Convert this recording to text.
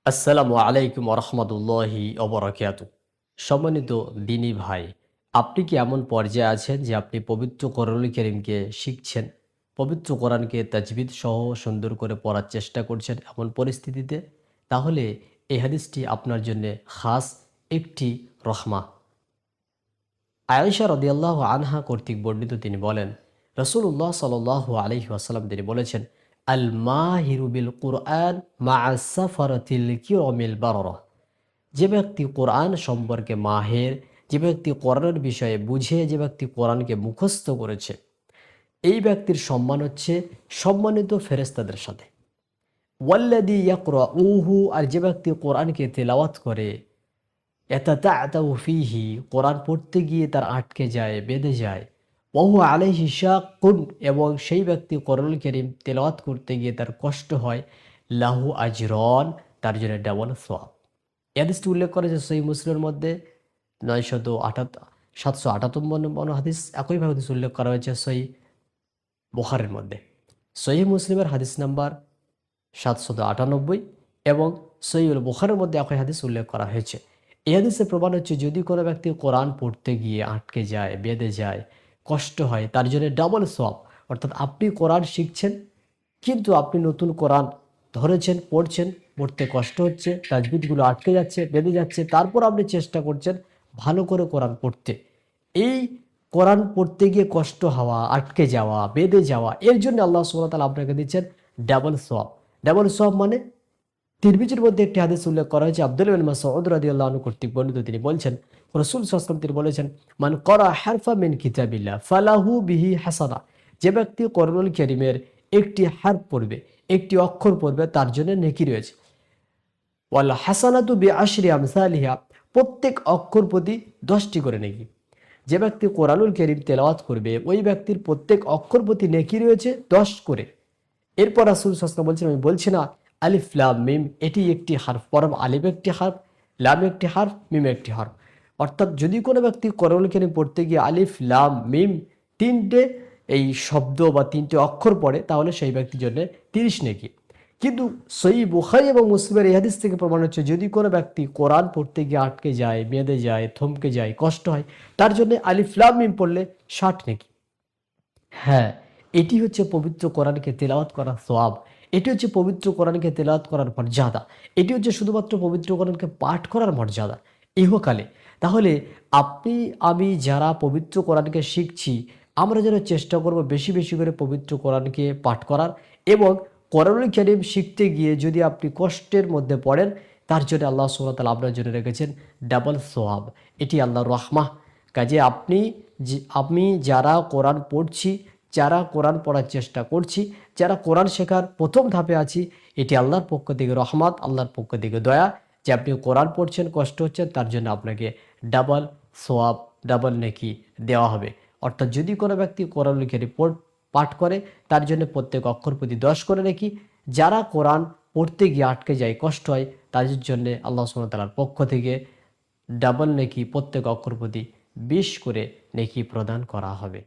আসসালামু আলাইকুম রহমতুল্লাহি অবরাকাতু। সম্মানিত দিনী ভাই, আপনি কি এমন পর্যায়ে আছেন যে আপনি পবিত্র কোরআনুল কারীমকে শিখছেন, পবিত্র কোরআনকে তাজবিদ সহ সুন্দর করে পড়ার চেষ্টা করছেন এমন পরিস্থিতিতে? তাহলে এই হাদিসটি আপনার জন্য খাস একটি রহমা। আয়েশা রাদিয়াল্লাহু আনহা কর্তৃক বর্ণিত, তিনি বলেন, রাসূলুল্লাহ সাল্লাল্লাহু আলাইহি ওয়াসাল্লাম তিনি বলেছেন, আল মাহিরু বিল কুরআন মা'আ সাফারাতিল কিরামিল বারারা। যে ব্যক্তি কোরআন সম্পর্কে মাহের, যে ব্যক্তি কোরআনের বিষয়ে বুঝে, যে ব্যক্তি কোরআনকে মুখস্থ করেছে, এই ব্যক্তির সম্মান হচ্ছে সম্মানিত ফেরেশতাদের সাথে। ওয়াল্লাযী ইয়াকরাউহু, আর যে ব্যক্তি কোরআনকে তেলাওয়াত করে, ইয়াতাতাআতাউ ফীহি, কোরআন পড়তে গিয়ে তার আটকে যায়, বেঁধে যায়। ওয়া হুয়া আলাইহি শাক্কুন, এবং সেই ব্যক্তি কোরআনুল কারীম তেলাওয়াত করতে গিয়ে তার কষ্ট হয়, লাহু আজরান, তার জন্য ডাবল সওয়াব। এই হাদিসটি উল্লেখ করেছে সহিহ মুসলিমের মধ্যে 758 হাদিস। একইভাবে হাদিস উল্লেখ করা হয়েছে সহিহ বুখারীর মধ্যে। সহিহ মুসলিমের হাদিস নাম্বার 798 এবং সহিহুল বুখারীর মধ্যে একই হাদিস উল্লেখ করা হয়েছে। এই হাদিসের প্রমাণ হচ্ছে, যদি কোনো ব্যক্তি কোরআন পড়তে গিয়ে আটকে যায়, বেঁধে যায়, কষ্ট হয়, তার জন্য ডাবল সওয়াব। অর্থাৎ আপনি কোরআন শিখছেন, কিন্তু আপনি নতুন কোরআন ধরেছেন, পড়ছেন, পড়তে কষ্ট হচ্ছে, তাজবিদগুলো আটকে যাচ্ছে, বেঁধে যাচ্ছে, তারপর আপনি চেষ্টা করছেন ভালো করে কোরআন পড়তে। এই কোরআন পড়তে গিয়ে কষ্ট হওয়া, আটকে যাওয়া, বেঁধে যাওয়া, এর জন্য আল্লাহ সুবহানাহু ওয়া তাআলা আপনাকে দিচ্ছেন ডাবল সওয়াব। ডাবল সওয়াব মানে, তিরমিজির মধ্যে একটি হাদিস উল্লেখ করা হয়েছে, আব্দুল্লাহ বিন মাসউদ রাদিয়াল্লাহু আনহু কর্তৃক বর্ণিত, তিনি বলছেন, রাসূল সাল্লাল্লাহু আলাইহি ওয়াসাল্লাম তিনি বলেছেন, মান ক্বারা হারফা মিন কিতাবিল্লাহ ফালাহু বিহি হাসানা। যে ব্যক্তি কোরআনুল কারীমের একটি হারফ পড়বে, একটি অক্ষর পড়বে, তার জন্য নেকি রয়েছে। ওয়াল হাসানাতু বিআশরি আমসালিহা, প্রত্যেক অক্ষর প্রতি 10টি করে নেকি। যে ব্যক্তি কোরআনুল কারীম তেলাওয়াত করবে, ওই ব্যক্তির প্রত্যেক অক্ষর প্রতি নেকি রয়েছে 10 করে। এরপর রাসূল সাল্লাল্লাহু আলাইহি ওয়াসাল্লাম বলছেন, আমি বলছি না আলিফ লাম মিম এটি একটি হারফ, বরং আলিফ একটি হারফ, লাম একটি হারফ, মিম একটি হারফ। অর্থাৎ যদি কোনো ব্যক্তি কোরআনুল কারীম পড়তে গিয়ে আলিফ লাম মিম তিনটে এই শব্দ বা তিনটে অক্ষর পড়ে, তাহলে সেই ব্যক্তির জন্য 30 নেকি। কিন্তু সহিহ বুখারী এবং মুসলিমের এই হাদিস থেকে প্রমাণ হচ্ছে, যদি কোনো ব্যক্তি কোরআন পড়তে গিয়ে আটকে যায়, বেঁধে যায়, থমকে যায়, কষ্ট হয়, তার জন্য আলিফ লাম মিম পড়লে 60 নেকি। হ্যাঁ, এটি হচ্ছে পবিত্র কোরআনকে তেলাওয়াত করার সওয়াব। এটি হচ্ছে পবিত্র কোরআনকে তেলাওয়াত করার মর্যাদা। এটি হচ্ছে শুধুমাত্র পবিত্র কোরআনকে পাঠ করার মর্যাদা ইহকালে। তাহলে আপনি আমি যারা পবিত্র কোরআনকে শিখছি, আমরা যেন চেষ্টা করব বেশি বেশি করে পবিত্র কোরআনকে পাঠ করার, এবং কোরআনুল কারীম শিখতে গিয়ে যদি আপনি কষ্টের মধ্যে পড়েন, তার জন্য আল্লাহ সুবহানাহু ওয়া তাআলা আপনার জন্য রেখেছেন ডাবল সওয়াব। এটি আল্লাহর রহমত। কাজে আমি যারা কোরআন পড়ছি, যারা কোরআন পড়ার চেষ্টা করছি, যারা কোরআন শেখার প্রথম ধাপে আছি, এটি আল্লাহর পক্ষ থেকে রহমত, আল্লাহর পক্ষ থেকে দয়া, যে আপনি কোরআন পড়ছেন, কষ্ট হচ্ছে, তার জন্য আপনাকে ডাবল সোয়াব, ডাবল নেকি দেওয়া হবে। অর্থাৎ যদি কোনো ব্যক্তি কোরআনুল কারীম পাঠ করে, তার জন্য প্রত্যেক অক্ষর প্রতি 10 করে নেকি। যারা কোরআন পড়তে গিয়ে আটকে যায়, কষ্ট হয়, তাদের জন্য আল্লাহ সুবহানাহু ওয়া তাআলার পক্ষ থেকে ডাবল নেকি, প্রত্যেক অক্ষর প্রতি 20 করে নেকি প্রদান করা হবে।